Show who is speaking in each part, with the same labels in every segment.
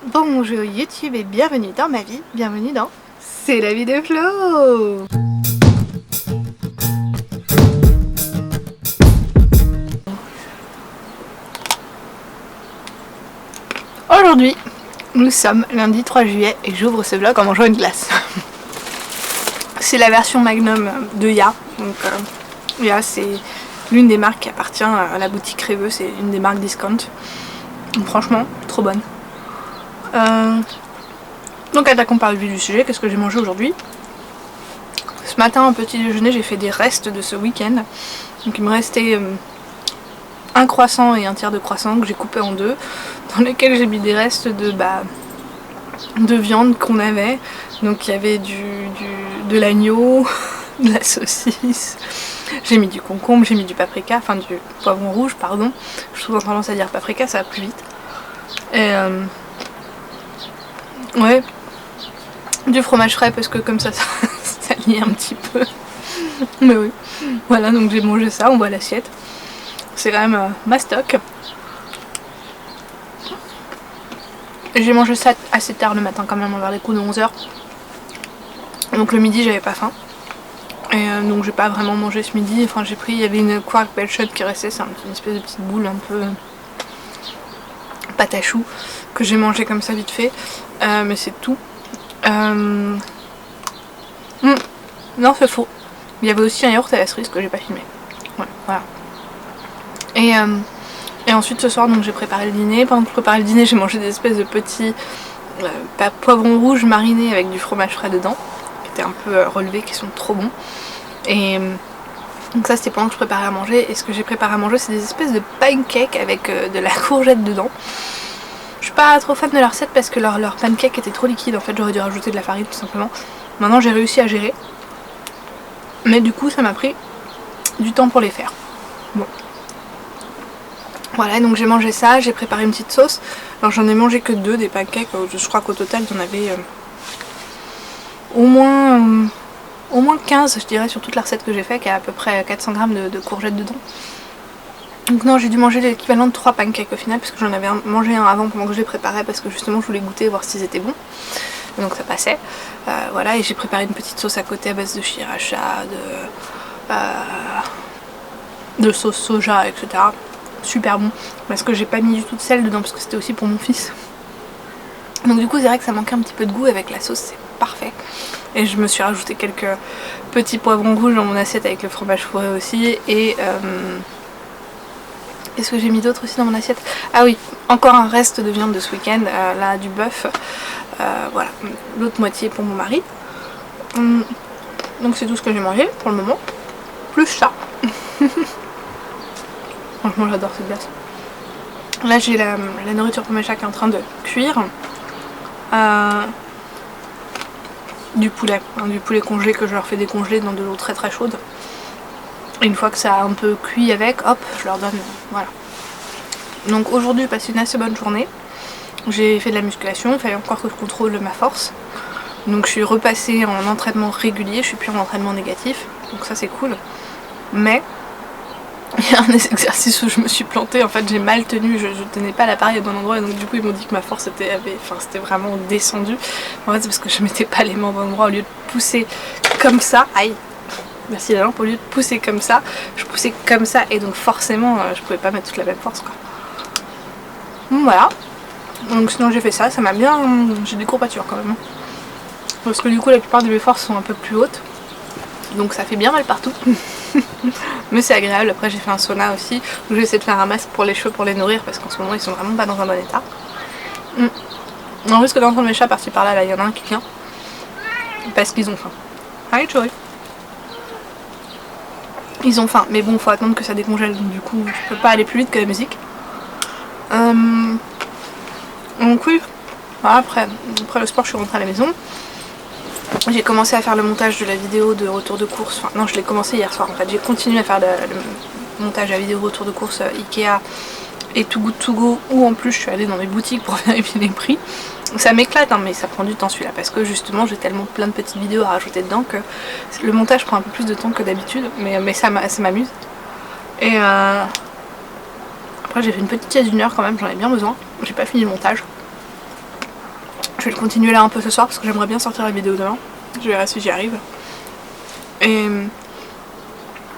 Speaker 1: Bonjour YouTube et bienvenue dans ma vie, bienvenue dans C'est la vie de Flo. Aujourd'hui, nous sommes lundi 3 juillet et j'ouvre ce vlog en mangeant une glace. C'est la version Magnum de Ya. Donc Ya, c'est l'une des marques qui appartient à la boutique Rêveux, c'est une des marques discount. Donc, franchement, trop bonne. Donc attaquons par le vif du sujet. Qu'est-ce que j'ai mangé aujourd'hui? Ce matin au petit déjeuner j'ai fait des restes de ce week-end. Donc il me restait un croissant et un tiers de croissant que j'ai coupé en deux, dans lesquels j'ai mis des restes de viande qu'on avait. Donc il y avait de l'agneau, de la saucisse, j'ai mis du concombre, j'ai mis du paprika, enfin du poivron rouge pardon. Je trouve tendance à dire paprika, ça va plus vite. Et ouais, du fromage frais parce que comme ça lie un petit peu. Mais oui, voilà, donc j'ai mangé ça, on voit l'assiette. C'est quand même mastoc. J'ai mangé ça assez tard le matin quand même, vers les coups de 11h. Donc le midi j'avais pas faim. Et donc j'ai pas vraiment mangé ce midi. Enfin j'ai pris, il y avait une quark belchot qui restait, c'est une espèce de petite boule un peu pâte à choux que j'ai mangé comme ça vite fait. Mais c'est tout. Non, c'est faux. Il y avait aussi un yaourt à la cerise que j'ai pas filmé. Ouais, voilà. Et ensuite ce soir donc j'ai préparé le dîner. Pendant que je préparais le dîner j'ai mangé des espèces de petits poivrons rouges marinés avec du fromage frais dedans, qui étaient un peu relevés, qui sont trop bons. Et donc ça c'était pendant que je préparais à manger. Et ce que j'ai préparé à manger c'est des espèces de pancakes avec de la courgette dedans. Je suis pas trop fan de la recette parce que leur pancake était trop liquide, en fait j'aurais dû rajouter de la farine tout simplement. Maintenant j'ai réussi à gérer. Mais du coup ça m'a pris du temps pour les faire. Bon. Voilà, donc j'ai mangé ça, j'ai préparé une petite sauce. Alors j'en ai mangé que deux des pancakes, je crois qu'au total il y en avait au moins 15 je dirais sur toute la recette que j'ai fait, qui a à peu près 400 grammes de courgettes dedans. Donc non, j'ai dû manger l'équivalent de 3 pancakes au final, parce que j'en avais mangé un avant pendant que je les préparais, parce que justement je voulais goûter, voir s'ils étaient bons. Donc ça passait. Voilà, et j'ai préparé une petite sauce à côté à base de sriracha, de sauce soja, etc. Super bon, parce que j'ai pas mis du tout de sel dedans, parce que c'était aussi pour mon fils. Donc du coup c'est vrai que ça manquait un petit peu de goût, avec la sauce c'est parfait. Et je me suis rajouté quelques petits poivrons rouges dans mon assiette avec le fromage fourré aussi. Et qu'est-ce que j'ai mis d'autre aussi dans mon assiette? Ah oui, encore un reste de viande de ce week-end, là du bœuf. Voilà, l'autre moitié pour mon mari. Donc c'est tout ce que j'ai mangé pour le moment. Plus ça. Franchement j'adore cette glace. Là j'ai la nourriture pour mes chats qui est en train de cuire. Du poulet congelé que je leur fais décongeler dans de l'eau très très chaude. Et une fois que ça a un peu cuit avec, hop, je leur donne, voilà. Donc aujourd'hui j'ai passé une assez bonne journée. J'ai fait de la musculation, il fallait encore que je contrôle ma force. Donc je suis repassée en entraînement régulier, je suis plus en entraînement négatif. Donc ça c'est cool. Mais il y a un des exercices où je me suis plantée, en fait j'ai mal tenu, je tenais pas l'appareil à bon endroit, et donc du coup ils m'ont dit que ma force c'était vraiment descendu. En fait c'est parce que je mettais pas les mains au bon endroit, au lieu de pousser comme ça, aïe, merci la lampe, au lieu de pousser comme ça, je poussais comme ça, et donc forcément je pouvais pas mettre toute la même force quoi. Donc voilà, donc sinon j'ai fait ça, ça m'a bien, j'ai des courbatures quand même. Parce que du coup la plupart de mes forces sont un peu plus hautes, donc ça fait bien mal partout. Mais c'est agréable. Après j'ai fait un sauna aussi où j'ai essayé de faire un masque pour les cheveux pour les nourrir, parce qu'en ce moment ils sont vraiment pas dans un bon état. On risque d'entendre mes chats par-ci par-là, là il y en a un qui vient parce qu'ils ont faim. Allez Joey. Ils ont faim, mais bon faut attendre que ça décongèle, donc du coup je peux pas aller plus vite que la musique. Donc oui, voilà, après le sport je suis rentrée à la maison. J'ai commencé à faire le montage de la vidéo de retour de course, enfin non je l'ai commencé hier soir en fait, j'ai continué à faire le montage de la vidéo retour de course Ikea et Too Good To Go, où en plus je suis allée dans les boutiques pour vérifier les prix. Ça m'éclate hein, mais ça prend du temps celui-là, parce que justement j'ai tellement plein de petites vidéos à rajouter dedans que le montage prend un peu plus de temps que d'habitude, mais ça m'amuse. Et après j'ai fait une petite sieste d'une heure quand même, j'en ai bien besoin, j'ai pas fini le montage. Je vais le continuer là un peu ce soir parce que j'aimerais bien sortir la vidéo demain. Je verrai si j'y arrive. Et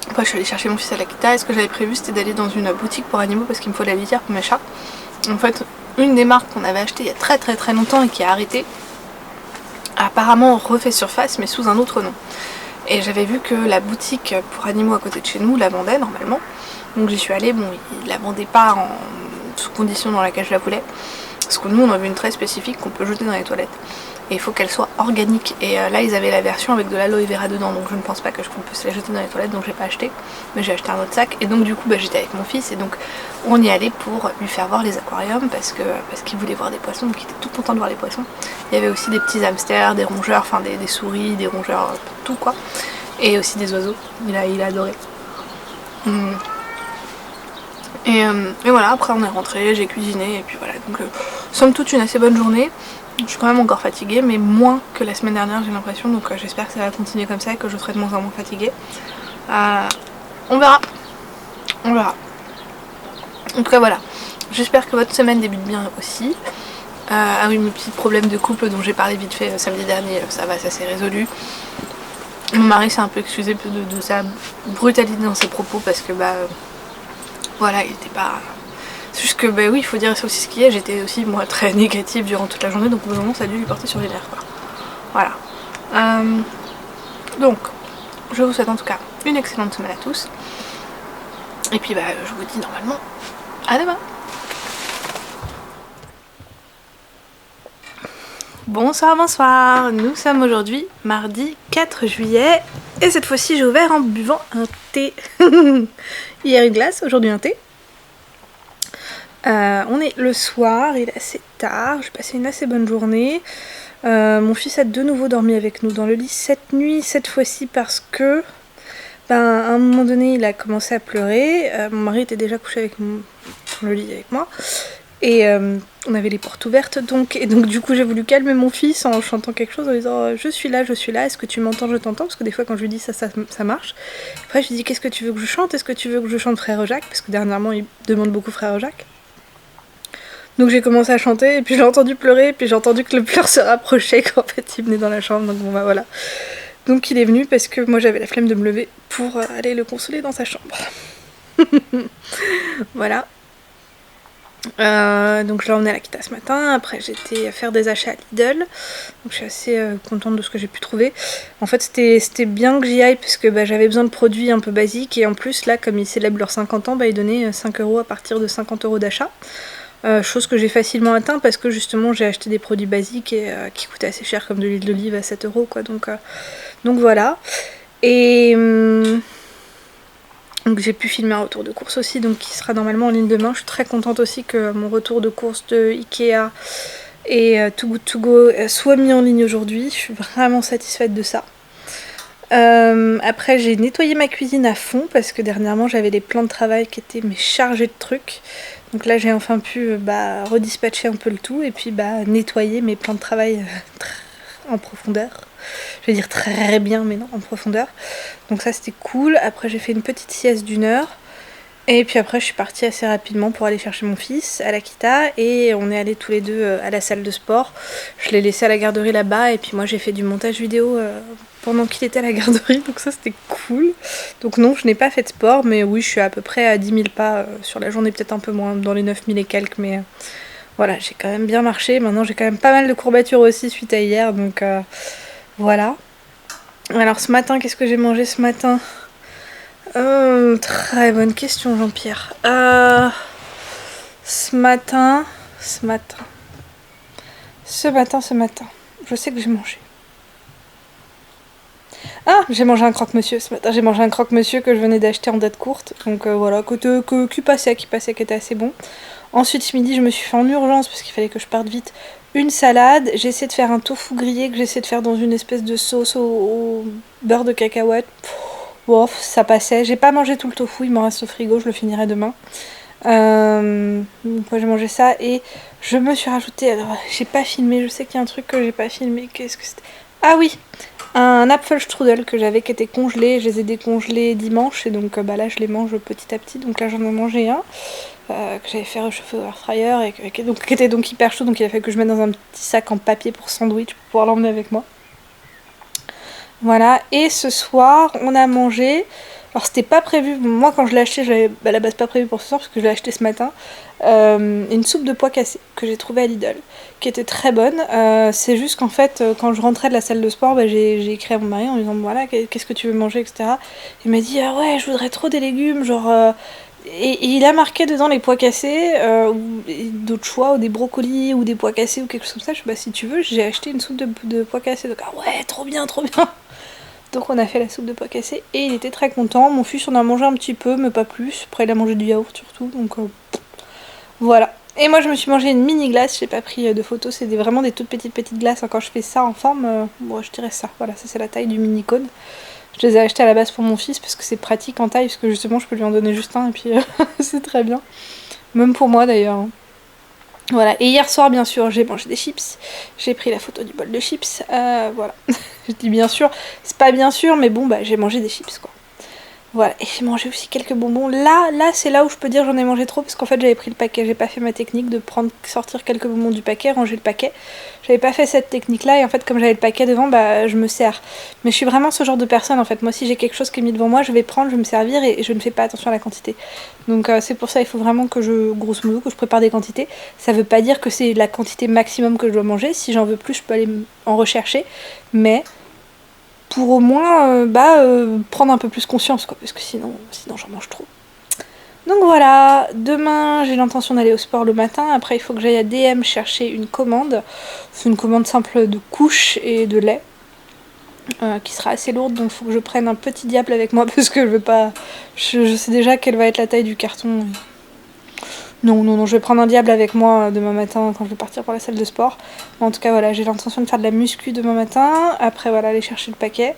Speaker 1: après je suis allée chercher mon fils à l'Akita et ce que j'avais prévu c'était d'aller dans une boutique pour animaux parce qu'il me faut la litière pour mes chats. En fait une des marques qu'on avait acheté il y a très longtemps et qui a arrêté a apparemment refait surface mais sous un autre nom. Et j'avais vu que la boutique pour animaux à côté de chez nous la vendait normalement. Donc j'y suis allée, bon ils la vendaient pas sous condition dans laquelle je la voulais. Parce que nous on avait une très spécifique qu'on peut jeter dans les toilettes. Et il faut qu'elle soit organique. Et là ils avaient la version avec de l'aloe vera dedans. Donc je ne pense pas que je puisse la jeter dans les toilettes. Donc j'ai pas acheté. Mais j'ai acheté un autre sac. Et donc du coup j'étais avec mon fils. Et donc on y allait pour lui faire voir les aquariums. Parce qu'il voulait voir des poissons. Donc il était tout content de voir les poissons. Il y avait aussi des petits hamsters, des rongeurs, enfin des souris, des rongeurs, tout quoi. Et aussi des oiseaux. Il a adoré. Et voilà, après on est rentré, j'ai cuisiné et puis voilà, donc somme toute une assez bonne journée. Je suis quand même encore fatiguée, mais moins que la semaine dernière j'ai l'impression, donc j'espère que ça va continuer comme ça et que je serai de moins en moins fatiguée. On verra. On verra. En tout cas voilà, j'espère que votre semaine débute bien aussi. Ah oui, mes petits problèmes de couple dont j'ai parlé vite fait samedi dernier, ça va, ça s'est résolu. Mon mari s'est un peu excusé de sa brutalité dans ses propos parce que voilà, il était pas... C'est juste que oui, il faut dire aussi ce qu'il y a, j'étais aussi moi très négative durant toute la journée, donc au bout d'un moment ça a dû lui porter sur les nerfs quoi. Voilà. Donc, je vous souhaite en tout cas une excellente semaine à tous. Et puis je vous dis normalement à demain. Bonsoir, nous sommes aujourd'hui mardi 4 juillet et cette fois-ci j'ai ouvert en buvant un thé. Hier une glace, aujourd'hui un thé. On est le soir, il est assez tard, j'ai passé une assez bonne journée. Mon fils a de nouveau dormi avec nous dans le lit cette nuit, cette fois-ci parce que à un moment donné il a commencé à pleurer. Mon mari était déjà couché dans le lit avec moi. Et on avait les portes ouvertes et donc du coup j'ai voulu calmer mon fils en chantant quelque chose en disant je suis là, est-ce que tu m'entends, je t'entends, parce que des fois quand je lui dis ça marche. Après je lui dis qu'est-ce que tu veux que je chante, est-ce que tu veux que je chante Frère Jacques, parce que dernièrement il demande beaucoup Frère Jacques. Donc j'ai commencé à chanter et puis j'ai entendu pleurer et puis j'ai entendu que le pleur se rapprochait qu'en fait il venait dans la chambre, donc bon voilà. Donc il est venu parce que moi j'avais la flemme de me lever pour aller le consoler dans sa chambre. Voilà. Donc je l'ai emmené à l'Akita ce matin, après j'étais faire des achats à Lidl, donc je suis assez contente de ce que j'ai pu trouver. En fait c'était bien que j'y aille parce que j'avais besoin de produits un peu basiques et en plus là comme ils célèbrent leurs 50 ans, ils donnaient 5 € à partir de 50 € d'achat. Chose que j'ai facilement atteint parce que justement j'ai acheté des produits basiques et qui coûtaient assez cher comme de l'huile d'olive à 7 € quoi, donc voilà. Et donc j'ai pu filmer un retour de course aussi, donc qui sera normalement en ligne demain. Je suis très contente aussi que mon retour de course de Ikea et Too Good To Go soit mis en ligne aujourd'hui. Je suis vraiment satisfaite de ça. Après j'ai nettoyé ma cuisine à fond parce que dernièrement j'avais des plans de travail qui étaient chargés de trucs. Donc là j'ai enfin pu redispatcher un peu le tout et puis nettoyer mes plans de travail en profondeur. Je vais dire très bien mais non, en profondeur. Donc ça c'était cool. Après j'ai fait une petite sieste d'1 heure. Et puis après je suis partie assez rapidement pour aller chercher mon fils à l'Akita. Et on est allés tous les deux à la salle de sport. Je l'ai laissé à la garderie là-bas. Et puis moi j'ai fait du montage vidéo pendant qu'il était à la garderie. Donc ça c'était cool. Donc non, je n'ai pas fait de sport. Mais oui, je suis à peu près à 10 000 pas sur la journée. Peut-être un peu moins, dans les 9 000 et quelques. Mais voilà, j'ai quand même bien marché. Maintenant j'ai quand même pas mal de courbatures aussi suite à hier. Donc voilà. Alors ce matin, qu'est-ce que j'ai mangé ce matin ? Très bonne question Jean-Pierre. Ce matin, je sais que j'ai mangé. Ah, j'ai mangé un croque-monsieur ce matin. J'ai mangé un croque-monsieur que je venais d'acheter en date courte. Donc voilà, qui passait, qui était assez bon. Ensuite ce midi je me suis fait en urgence parce qu'il fallait que je parte vite une salade. J'ai essayé de faire un tofu grillé que j'ai essayé de faire dans une espèce de sauce au beurre de cacahuète. Bon, ça passait. J'ai pas mangé tout le tofu, il m'en reste au frigo, je le finirai demain. Moi j'ai mangé ça et je me suis rajouté, alors j'ai pas filmé, je sais qu'il y a un truc que j'ai pas filmé, qu'est-ce que c'était ? Ah oui, un Apfelstrudel que j'avais qui était congelé, je les ai décongelés dimanche et donc là je les mange petit à petit, donc là j'en ai mangé un. que j'avais fait réchauffer au air fryer et qui était donc hyper chaud, donc il a fallu que je mette dans un petit sac en papier pour sandwich pour pouvoir l'emmener avec moi. Voilà, et ce soir on a mangé, alors c'était pas prévu, moi quand je l'ai acheté j'avais à la base pas prévu pour ce soir parce que je l'ai acheté ce matin, une soupe de pois cassés que j'ai trouvée à Lidl, qui était très bonne. C'est juste qu'en fait quand je rentrais de la salle de sport, j'ai écrit à mon mari en lui disant voilà qu'est-ce que tu veux manger, etc. Il m'a dit ah ouais je voudrais trop des légumes, genre... Et il a marqué dedans les pois cassés, ou d'autres choix, ou des brocolis, ou des pois cassés, ou quelque chose comme ça. Je sais pas si tu veux, j'ai acheté une soupe de pois cassés. Donc, ah ouais, trop bien, trop bien. Donc on a fait la soupe de pois cassés et il était très content. Mon fils en a mangé un petit peu, mais pas plus. Après il a mangé du yaourt surtout, donc voilà. Et moi je me suis mangé une mini glace, j'ai pas pris de photos, c'est vraiment des toutes petites glaces. Quand je fais ça en forme, bon, je dirais ça. Voilà, ça c'est la taille du mini cône. Je les ai achetés à la base pour mon fils parce que c'est pratique en taille, parce que justement je peux lui en donner juste un et puis c'est très bien. Même pour moi d'ailleurs. Voilà, et hier soir bien sûr j'ai mangé des chips, j'ai pris la photo du bol de chips, voilà. Je dis bien sûr, c'est pas bien sûr, mais bon bah j'ai mangé des chips quoi. Voilà, et j'ai mangé aussi quelques bonbons. Là c'est là où je peux dire j'en ai mangé trop parce qu'en fait j'avais pris le paquet, j'ai pas fait ma technique de sortir quelques bonbons du paquet, ranger le paquet. J'avais pas fait cette technique là et en fait comme j'avais le paquet devant, bah je me sers. Mais je suis vraiment ce genre de personne en fait. Moi si j'ai quelque chose qui est mis devant moi, je vais prendre, je vais me servir et je ne fais pas attention à la quantité. Donc c'est pour ça il faut vraiment que grosso modo, que je prépare des quantités. Ça veut pas dire que c'est la quantité maximum que je dois manger. Si j'en veux plus, je peux aller en rechercher. Mais pour au moins prendre un peu plus conscience quoi, parce que sinon j'en mange trop. Donc voilà, demain j'ai l'intention d'aller au sport le matin, après il faut que j'aille à DM chercher une commande. C'est une commande simple de couches et de lait, qui sera assez lourde, donc il faut que je prenne un petit diable avec moi parce que je veux pas... Je sais déjà quelle va être la taille du carton. Non, je vais prendre un diable avec moi demain matin quand je vais partir pour la salle de sport. Mais en tout cas voilà, j'ai l'intention de faire de la muscu demain matin, après voilà aller chercher le paquet.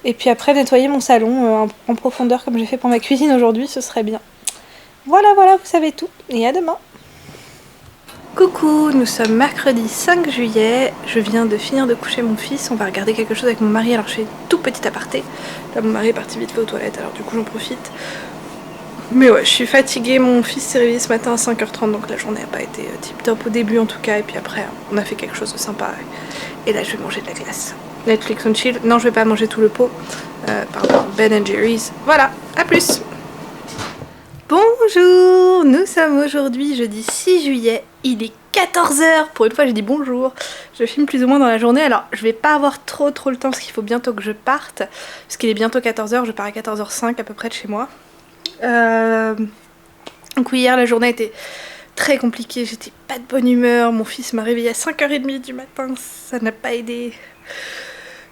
Speaker 1: Et puis après nettoyer mon salon en profondeur comme j'ai fait pour ma cuisine aujourd'hui, ce serait bien. Voilà, vous savez tout, et à demain. Coucou, nous sommes mercredi 5 juillet, je viens de finir de coucher mon fils, on va regarder quelque chose avec mon mari, alors je fais une tout petit aparté. Là mon mari est parti vite fait aux toilettes, alors du coup j'en profite. Mais ouais, je suis fatiguée, mon fils s'est réveillé ce matin à 5h30, donc la journée n'a pas été tip top au début en tout cas, et puis après on a fait quelque chose de sympa, et là je vais manger de la glace. Netflix and chill, non je vais pas manger tout le pot, pardon, Ben & Jerry's, voilà, à plus. Bonjour, nous sommes aujourd'hui jeudi 6 juillet, il est 14h, pour une fois j'ai dit bonjour, je filme plus ou moins dans la journée, alors je vais pas avoir trop le temps parce qu'il faut bientôt que je parte, parce qu'il est bientôt 14h, je pars à 14h05 à peu près de chez moi. Donc oui, hier la journée était très compliquée, j'étais pas de bonne humeur, mon fils m'a réveillée à 5h30 du matin, ça n'a pas aidé.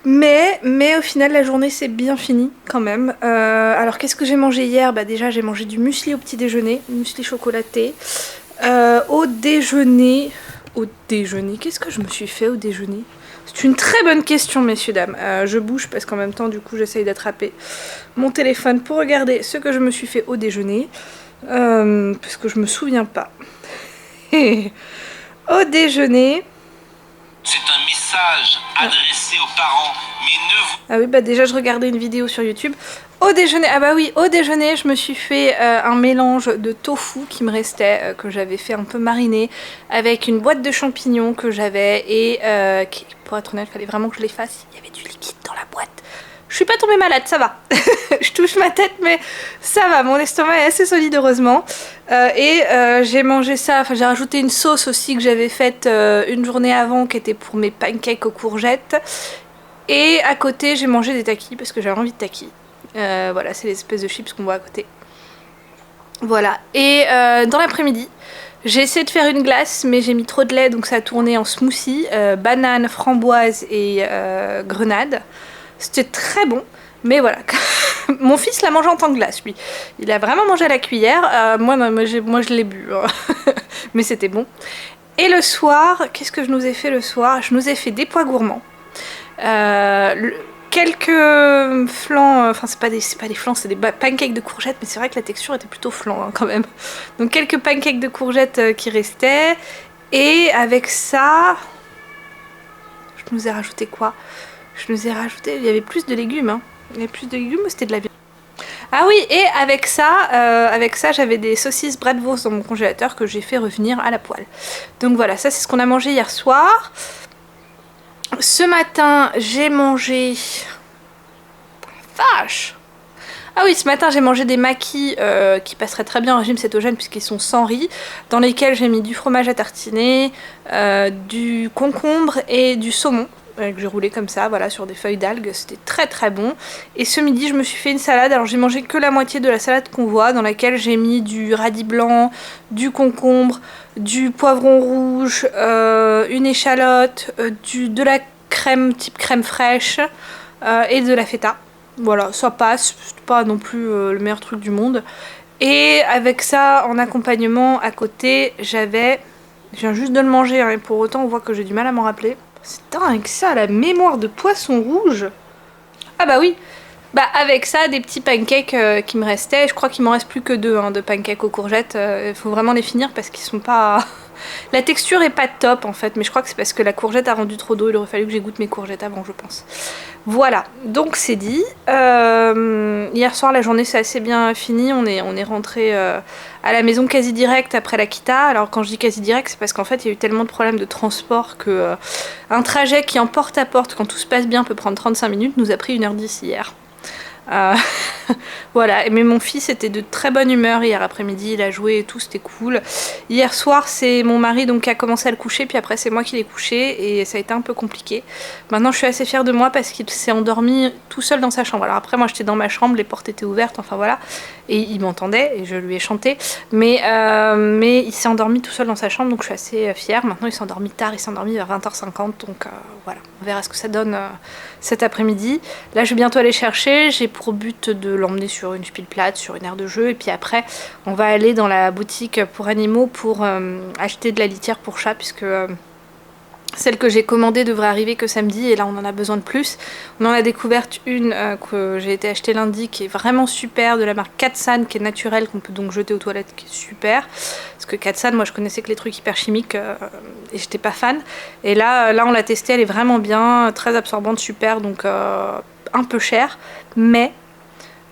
Speaker 1: Mais au final la journée s'est bien finie quand même. Alors qu'est-ce que j'ai mangé hier? Bah déjà j'ai mangé du muesli au petit déjeuner, muesli chocolaté. Au déjeuner, qu'est-ce que je me suis fait au déjeuner? C'est une très bonne question messieurs dames. Je bouge parce qu'en même temps du coup j'essaye d'attraper mon téléphone pour regarder ce que je me suis fait au déjeuner. Parce que je me souviens pas. Au déjeuner...
Speaker 2: C'est un message adressé aux parents, mais ne vous...
Speaker 1: Ah oui, bah déjà je regardais une vidéo sur YouTube. Au déjeuner, ah bah oui, au déjeuner je me suis fait un mélange de tofu qui me restait, que j'avais fait un peu mariner, avec une boîte de champignons que j'avais, et pour être honnête, il fallait vraiment que je les fasse, il y avait du liquide dans la boîte. Je suis pas tombée malade, ça va. Je touche ma tête, mais ça va. Mon estomac est assez solide, heureusement. J'ai mangé ça. Enfin, j'ai rajouté une sauce aussi que j'avais faite une journée avant, qui était pour mes pancakes aux courgettes. Et à côté, j'ai mangé des takis parce que j'avais envie de takis. Voilà, c'est les espèces de chips qu'on voit à côté. Voilà. Et dans l'après-midi, j'ai essayé de faire une glace, mais j'ai mis trop de lait, donc ça a tourné en smoothie. Banane, framboise et grenade. C'était très bon, mais voilà. Mon fils l'a mangé en tant que glace, lui. Il a vraiment mangé à la cuillère. Moi je l'ai bu. Mais c'était bon. Et le soir, qu'est-ce que je nous ai fait le soir? Je nous ai fait des pois gourmands. Quelques flans, enfin c'est pas des flans, c'est des pancakes de courgettes, mais c'est vrai que la texture était plutôt flan hein, quand même. Donc quelques pancakes de courgettes qui restaient. Et avec ça, je nous ai rajouté quoi? Je nous ai rajouté, il y avait plus de légumes, hein. Il y avait plus de légumes ou c'était de la viande? Ah oui, et avec ça j'avais des saucisses bratwurst dans mon congélateur que j'ai fait revenir à la poêle. Donc voilà, ça c'est ce qu'on a mangé hier soir. Ce matin j'ai mangé... Vache! Ah oui, ce matin j'ai mangé des maquis qui passeraient très bien au régime cétogène puisqu'ils sont sans riz, dans lesquels j'ai mis du fromage à tartiner, du concombre et du saumon que j'ai roulé comme ça, voilà, sur des feuilles d'algues. C'était très très bon. Et ce midi je me suis fait une salade. Alors j'ai mangé que la moitié de la salade qu'on voit, dans laquelle j'ai mis du radis blanc, du concombre, du poivron rouge, une échalote, de la crème type crème fraîche et de la feta. Voilà, ça passe, c'est pas non plus le meilleur truc du monde. Et avec ça, en accompagnement, à côté, j'avais... Je viens juste de le manger, hein, et pour autant, on voit que j'ai du mal à m'en rappeler. C'est dingue ça, la mémoire de poisson rouge. Ah bah oui, bah avec ça, des petits pancakes qui me restaient. Je crois qu'il m'en reste plus que 2 hein, de pancakes aux courgettes. Il faut vraiment les finir parce qu'ils sont pas... La texture est pas top en fait, mais je crois que c'est parce que la courgette a rendu trop d'eau. Il aurait fallu que j'égoutte mes courgettes avant, je pense. Voilà, donc c'est dit. Hier soir, la journée s'est assez bien finie. On est rentré à la maison quasi direct après l'Akita. Alors quand je dis quasi direct, c'est parce qu'en fait, il y a eu tellement de problèmes de transport que un trajet qui en porte à porte, quand tout se passe bien, peut prendre 35 minutes, nous a pris 1h10 hier. Voilà, mais mon fils était de très bonne humeur hier après-midi, il a joué et tout, c'était cool. Hier soir, c'est mon mari donc qui a commencé à le coucher, puis après c'est moi qui l'ai couché et ça a été un peu compliqué. Maintenant je suis assez fière de moi parce qu'il s'est endormi tout seul dans sa chambre. Alors après moi j'étais dans ma chambre, les portes étaient ouvertes, enfin voilà, et il m'entendait et je lui ai chanté, mais il s'est endormi tout seul dans sa chambre, donc je suis assez fière. Maintenant il s'est endormi tard, il s'est endormi vers 20h50, donc voilà, on verra ce que ça donne cet après-midi. Là je vais bientôt aller chercher, j'ai pour but de l'emmener sur une Spielplatz, sur une aire de jeu, et puis après on va aller dans la boutique pour animaux pour acheter de la litière pour chat, puisque celle que j'ai commandée devrait arriver que samedi et là on en a besoin de plus. On en a découvert une que j'ai été acheter lundi qui est vraiment super, de la marque Katsan, qui est naturelle, qu'on peut donc jeter aux toilettes, qui est super. Parce que Katsan, moi je connaissais que les trucs hyper chimiques et j'étais pas fan. Et là on l'a testée, elle est vraiment bien, très absorbante, super, donc un peu cher, mais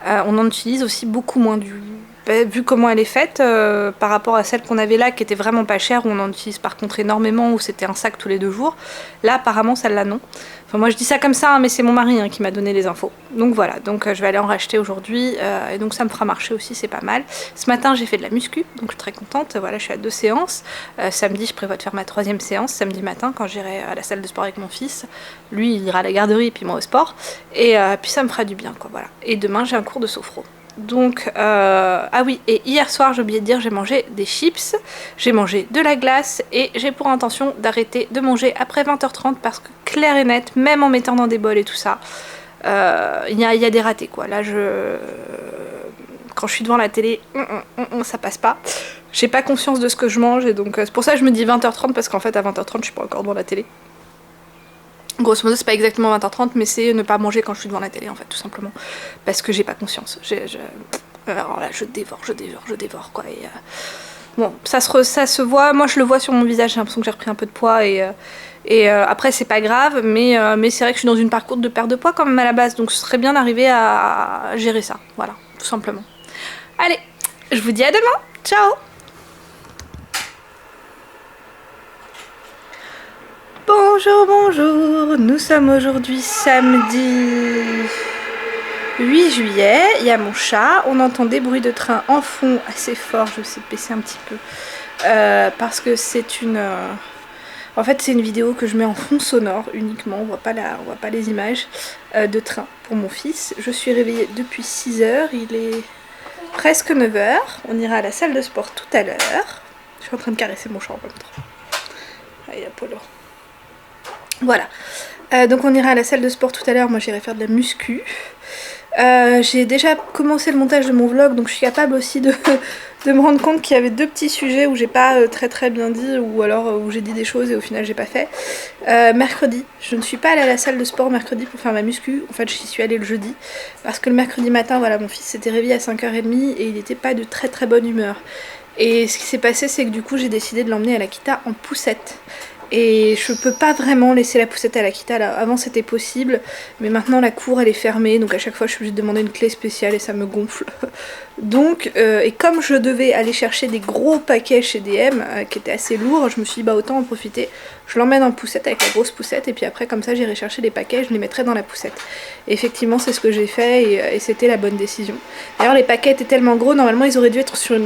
Speaker 1: on en utilise aussi beaucoup moins vu comment elle est faite par rapport à celle qu'on avait là qui était vraiment pas chère, où on en utilise par contre énormément, où c'était un sac tous les 2 jours. Là apparemment celle-là non. Enfin moi je dis ça comme ça hein, mais c'est mon mari hein, qui m'a donné les infos. Donc voilà, donc je vais aller en racheter aujourd'hui et donc ça me fera marcher aussi, c'est pas mal. Ce matin j'ai fait de la muscu, donc je suis très contente. Voilà, je suis à 2 séances. Samedi je prévois de faire ma 3e séance, samedi matin quand j'irai à la salle de sport avec mon fils. Lui il ira à la garderie et puis moi au sport. Et puis ça me fera du bien quoi, voilà. Et demain j'ai un cours de sophro. Donc, ah oui, et hier soir, j'ai oublié de dire, j'ai mangé des chips, j'ai mangé de la glace et j'ai pour intention d'arrêter de manger après 20h30 parce que clair et net, même en mettant dans des bols et tout ça, il y a des ratés quoi. Là, quand je suis devant la télé, ça passe pas. J'ai pas conscience de ce que je mange et donc c'est pour ça que je me dis 20h30 parce qu'en fait à 20h30 je suis pas encore devant la télé. Grosso modo, c'est pas exactement 20h30, mais c'est ne pas manger quand je suis devant la télé, en fait, tout simplement. Parce que j'ai pas conscience. Alors là, je dévore, quoi. Et, bon, ça se voit. Moi, je le vois sur mon visage, j'ai l'impression que j'ai repris un peu de poids. Et après, c'est pas grave, mais c'est vrai que je suis dans une parcours de perte de poids quand même à la base. Donc, ce serait bien d'arriver à gérer ça. Voilà, tout simplement. Allez, je vous dis à demain. Ciao! Bonjour, nous sommes aujourd'hui samedi 8 juillet, il y a mon chat, on entend des bruits de train en fond assez fort, je vais essayer de baisser un petit peu, parce que c'est une... En fait c'est une vidéo que je mets en fond sonore uniquement, on voit pas les images de train pour mon fils. Je suis réveillée depuis 6h, il est presque 9h, on ira à la salle de sport tout à l'heure. Je suis en train de caresser mon chat en même temps. Allez Apollo. Voilà, donc on ira à la salle de sport tout à l'heure, moi j'irai faire de la muscu. J'ai déjà commencé le montage de mon vlog, donc je suis capable aussi de me rendre compte qu'il y avait 2 petits sujets où j'ai pas très bien dit, ou alors où j'ai dit des choses et au final j'ai pas fait. Mercredi, je ne suis pas allée à la salle de sport mercredi pour faire ma muscu, en fait j'y suis allée le jeudi, parce que le mercredi matin, voilà, mon fils s'était réveillé à 5h30 et il n'était pas de très bonne humeur. Et ce qui s'est passé, c'est que du coup j'ai décidé de l'emmener à l'Akita en poussette. Et je peux pas vraiment laisser la poussette à l'Akita là. Avant c'était possible, mais maintenant la cour elle est fermée, donc à chaque fois je suis obligée de demander une clé spéciale et ça me gonfle. Donc, et comme je devais aller chercher des gros paquets chez DM qui étaient assez lourds, je me suis dit bah autant en profiter. Je l'emmène en poussette avec la grosse poussette et puis après comme ça j'irai chercher les paquets et je les mettrai dans la poussette. Et effectivement c'est ce que j'ai fait et c'était la bonne décision. D'ailleurs les paquets étaient tellement gros, normalement ils auraient dû être sur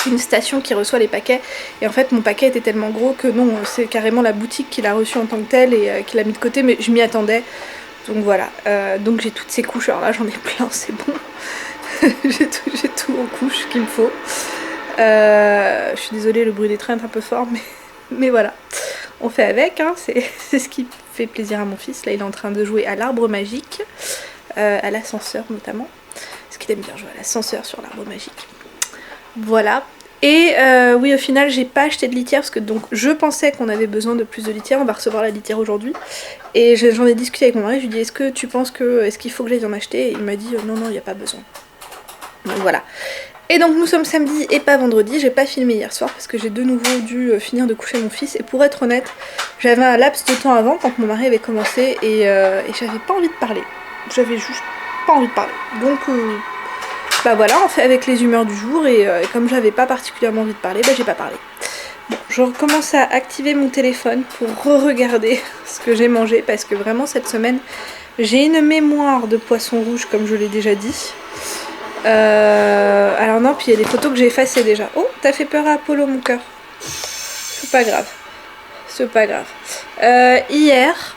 Speaker 1: une station qui reçoit les paquets et en fait mon paquet était tellement gros que non, c'est carrément la boutique qui l'a reçu en tant que tel et qui l'a mis de côté, mais je m'y attendais, donc voilà. Donc j'ai toutes ces couches, alors là j'en ai plein, c'est bon. j'ai tout en couches qu'il me faut. Je suis désolée, le bruit des trains est un peu fort, mais voilà, on fait avec, hein. C'est ce qui fait plaisir à mon fils. Là il est en train de jouer à l'arbre magique, à l'ascenseur notamment, parce qu'il aime bien jouer à l'ascenseur sur l'arbre magique. Voilà. Et oui, au final j'ai pas acheté de litière parce que donc je pensais qu'on avait besoin de plus de litière. On va recevoir la litière aujourd'hui et j'en ai discuté avec mon mari. Je lui ai dit est-ce que tu penses est-ce qu'il faut que j'aille en acheter, et il m'a dit non il n'y a pas besoin. Donc voilà. Et donc nous sommes samedi et pas vendredi. J'ai pas filmé hier soir parce que j'ai de nouveau dû finir de coucher mon fils, et pour être honnête j'avais un laps de temps avant quand mon mari avait commencé et j'avais pas envie de parler. J'avais juste pas envie de parler. Donc bah voilà, on fait avec les humeurs du jour et comme j'avais pas particulièrement envie de parler, bah j'ai pas parlé. Bon, je recommence à activer mon téléphone pour re-regarder ce que j'ai mangé parce que vraiment cette semaine j'ai une mémoire de poisson rouge comme je l'ai déjà dit. Alors non, puis il y a des photos que j'ai effacées déjà. Oh, t'as fait peur à Apollo mon cœur. C'est pas grave. C'est pas grave. Hier...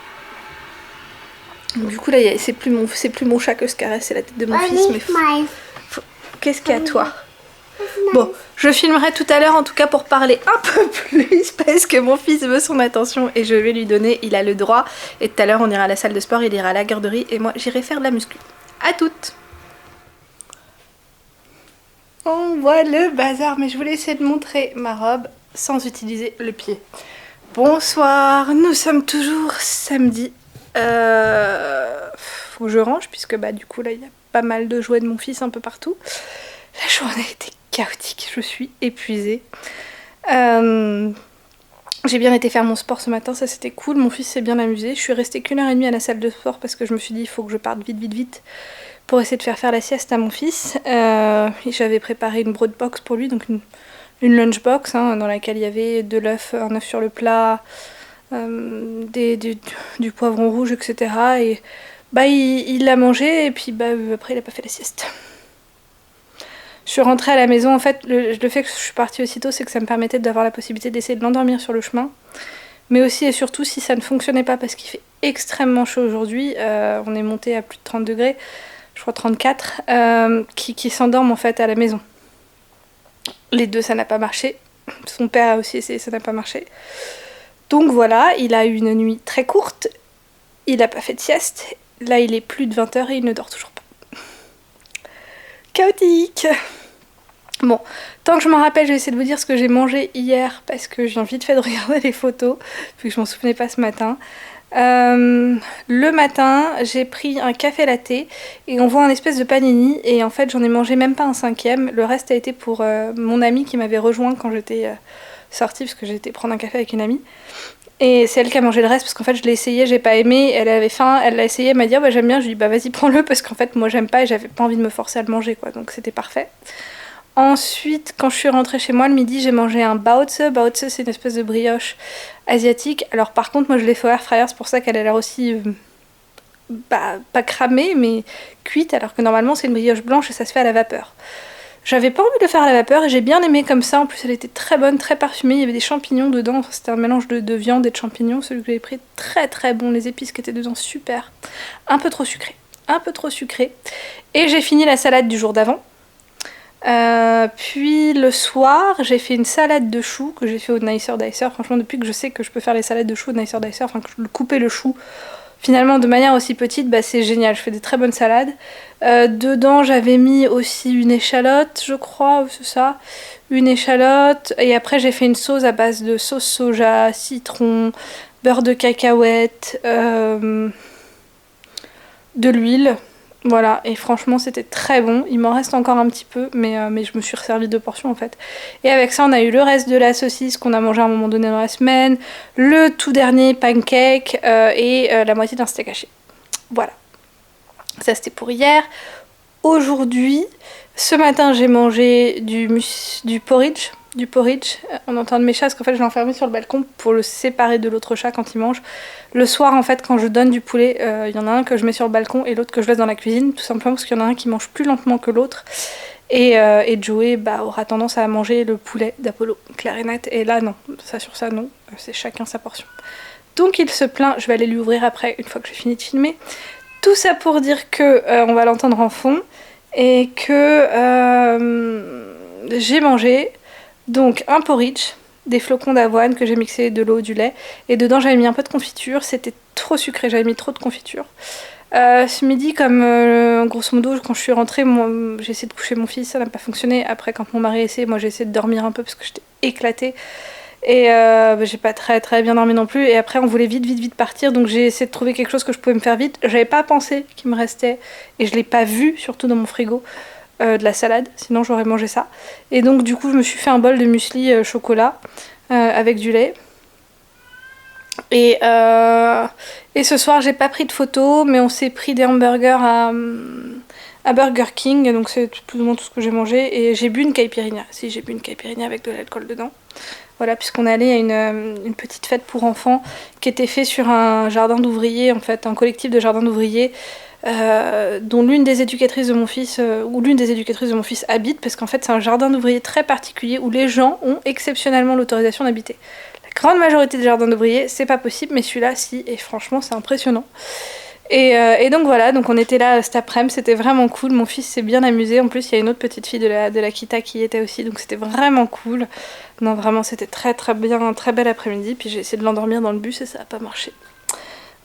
Speaker 1: Du coup là c'est plus mon chat que ce caresse, c'est la tête de mon fils. Mais qu'est-ce qu'il y a toi? Bon, je filmerai tout à l'heure en tout cas pour parler un peu plus parce que mon fils veut son attention et je vais lui donner, il a le droit. Et tout à l'heure on ira à la salle de sport, il ira à la garderie et moi j'irai faire de la muscu. À toutes. On voit le bazar, mais je voulais essayer de montrer ma robe sans utiliser le pied. Bonsoir, nous sommes toujours samedi. Faut que je range puisque bah du coup là il y a pas mal de jouets de mon fils un peu partout. La journée était chaotique, je suis épuisée. J'ai bien été faire mon sport ce matin, ça c'était cool, mon fils s'est bien amusé. Je suis restée qu'1h30 à la salle de sport parce que je me suis dit il faut que je parte vite pour essayer de faire la sieste à mon fils. J'avais préparé une broadbox pour lui, donc une lunchbox hein, dans laquelle il y avait de l'œuf, un œuf sur le plat, du poivron rouge, etc. Et bah il l'a mangé et puis bah après il a pas fait la sieste. Je suis rentrée à la maison, en fait le fait que je suis partie aussitôt c'est que ça me permettait d'avoir la possibilité d'essayer de l'endormir sur le chemin. Mais aussi et surtout si ça ne fonctionnait pas parce qu'il fait extrêmement chaud aujourd'hui, on est monté à plus de 30 degrés, je crois 34, qui s'endorment en fait à la maison. Les deux ça n'a pas marché, son père a aussi essayé, ça n'a pas marché. Donc voilà, il a eu une nuit très courte, il n'a pas fait de sieste, là il est plus de 20h et il ne dort toujours pas. Chaotique. Bon, tant que je m'en rappelle, je vais essayer de vous dire ce que j'ai mangé hier parce que j'ai envie de faire de regarder les photos, vu que je m'en souvenais pas ce matin. Le matin, j'ai pris un café latte et on voit un espèce de panini et en fait j'en ai mangé même pas un cinquième. Le reste a été pour mon amie qui m'avait rejoint quand j'étais sortie parce que j'étais prendre un café avec une amie. Et c'est elle qui a mangé le reste parce qu'en fait je l'ai essayé, j'ai pas aimé, elle avait faim, elle l'a essayé, elle m'a dit oh, bah j'aime bien, je lui ai dit bah vas-y prends-le parce qu'en fait moi j'aime pas et j'avais pas envie de me forcer à le manger quoi, donc c'était parfait. Ensuite quand je suis rentrée chez moi le midi j'ai mangé un baozi. Baozi c'est une espèce de brioche asiatique, alors par contre moi je l'ai fait au air fryer, c'est pour ça qu'elle a l'air aussi pas cramée mais cuite alors que normalement c'est une brioche blanche et ça se fait à la vapeur. J'avais pas envie de le faire à la vapeur et j'ai bien aimé comme ça, en plus elle était très bonne, très parfumée, il y avait des champignons dedans, c'était un mélange de viande et de champignons, celui que j'avais pris très très bon, les épices qui étaient dedans super, un peu trop sucré, et j'ai fini la salade du jour d'avant. Puis le soir j'ai fait une salade de choux que j'ai fait au Nicer Dicer. Franchement depuis que je sais que je peux faire les salades de choux au Nicer Dicer, enfin que je couper le chou finalement de manière aussi petite, bah c'est génial, je fais des très bonnes salades. Dedans j'avais mis aussi une échalote je crois, c'est ça, une échalote, et après j'ai fait une sauce à base de sauce soja, citron, beurre de cacahuète, de l'huile, Voilà, et franchement c'était très bon. Il m'en reste encore un petit peu, mais je me suis resservi 2 portions en fait. Et avec ça on a eu le reste de la saucisse qu'on a mangé à un moment donné dans la semaine, le tout dernier pancake et la moitié d'un steak haché. Voilà, ça c'était pour hier. Aujourd'hui, ce matin j'ai mangé du porridge. On entend de mes chats parce qu'en fait je l'ai enfermé sur le balcon pour le séparer de l'autre chat quand il mange. Le soir en fait quand je donne du poulet, il y en a un que je mets sur le balcon et l'autre que je laisse dans la cuisine, tout simplement parce qu'il y en a un qui mange plus lentement que l'autre. Et Joey aura tendance à manger le poulet d'Apollo, clair et net. Et là non, ça sur ça non, c'est chacun sa portion. Donc il se plaint, je vais aller lui ouvrir après une fois que j'ai fini de filmer. Tout ça pour dire que on va l'entendre en fond et que j'ai mangé donc un porridge, des flocons d'avoine que j'ai mixé de l'eau, du lait, et dedans j'avais mis un peu de confiture, c'était trop sucré, j'avais mis trop de confiture. Ce midi, comme grosso modo, quand je suis rentrée, j'ai essayé de coucher mon fils, ça n'a pas fonctionné. Après, quand mon mari a essayé, moi j'ai essayé de dormir un peu parce que j'étais éclatée. Et j'ai pas très très bien dormi non plus. Et après, on voulait vite partir, donc j'ai essayé de trouver quelque chose que je pouvais me faire vite. J'avais pas pensé qu'il me restait, et je l'ai pas vu, surtout dans mon frigo, de la salade, sinon j'aurais mangé ça. Et donc du coup je me suis fait un bol de muesli chocolat avec du lait. Et ce soir j'ai pas pris de photos, mais on s'est pris des hamburgers à Burger King, donc c'est plus ou moins tout ce que j'ai mangé. Et j'ai bu une caipirinha, j'ai bu une caipirinha avec de l'alcool dedans. Voilà, puisqu'on allait à une petite fête pour enfants qui était faite sur un jardin d'ouvriers, en fait, un collectif de jardins d'ouvriers, dont l'une des éducatrices de mon fils habite, parce qu'en fait c'est un jardin d'ouvriers très particulier où les gens ont exceptionnellement l'autorisation d'habiter. La grande majorité des jardins d'ouvriers c'est pas possible, mais celui-là si, et franchement c'est impressionnant. Et donc voilà, donc on était là cet après-midi, c'était vraiment cool, mon fils s'est bien amusé, en plus il y a une autre petite fille de la Kita qui y était aussi, donc c'était vraiment cool. Non vraiment c'était très très bien, un très bel après-midi, puis j'ai essayé de l'endormir dans le bus et ça a pas marché.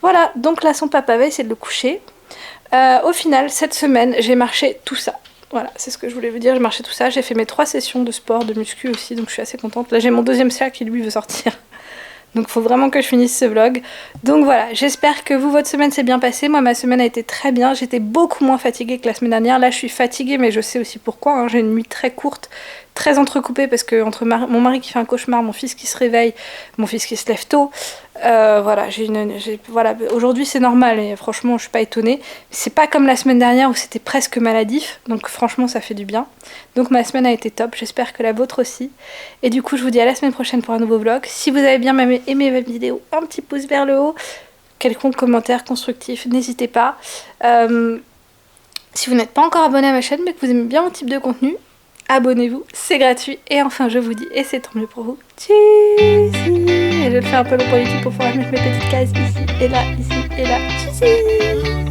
Speaker 1: Voilà, donc là son papa va essayer de le coucher. Au final, cette semaine, j'ai marché tout ça. Voilà, c'est ce que je voulais vous dire, j'ai marché tout ça. J'ai fait mes 3 sessions de sport, de muscu aussi, donc je suis assez contente. Là, j'ai mon 2e CA qui, lui, veut sortir. Donc il faut vraiment que je finisse ce vlog. Donc voilà, j'espère que vous, votre semaine s'est bien passée. Moi, ma semaine a été très bien. J'étais beaucoup moins fatiguée que la semaine dernière. Là, je suis fatiguée, mais je sais aussi pourquoi. Hein. J'ai une nuit très courte, très entrecoupée, parce que entre mon mari qui fait un cauchemar, mon fils qui se réveille, mon fils qui se lève tôt, voilà, voilà, aujourd'hui c'est normal et franchement je suis pas étonnée. C'est pas comme la semaine dernière où c'était presque maladif, donc franchement ça fait du bien. Donc ma semaine a été top, j'espère que la vôtre aussi. Et du coup je vous dis à la semaine prochaine pour un nouveau vlog. Si vous avez bien aimé ma vidéo, un petit pouce vers le haut, quelconque commentaire constructif, n'hésitez pas. Si vous n'êtes pas encore abonné à ma chaîne mais que vous aimez bien mon type de contenu, abonnez-vous, c'est gratuit. Et enfin je vous dis, et c'est tant mieux pour vous, tchuss. Et je le fais un peu long pour YouTube pour pouvoir mettre mes petites cases ici et là, ici et là. Tchuss.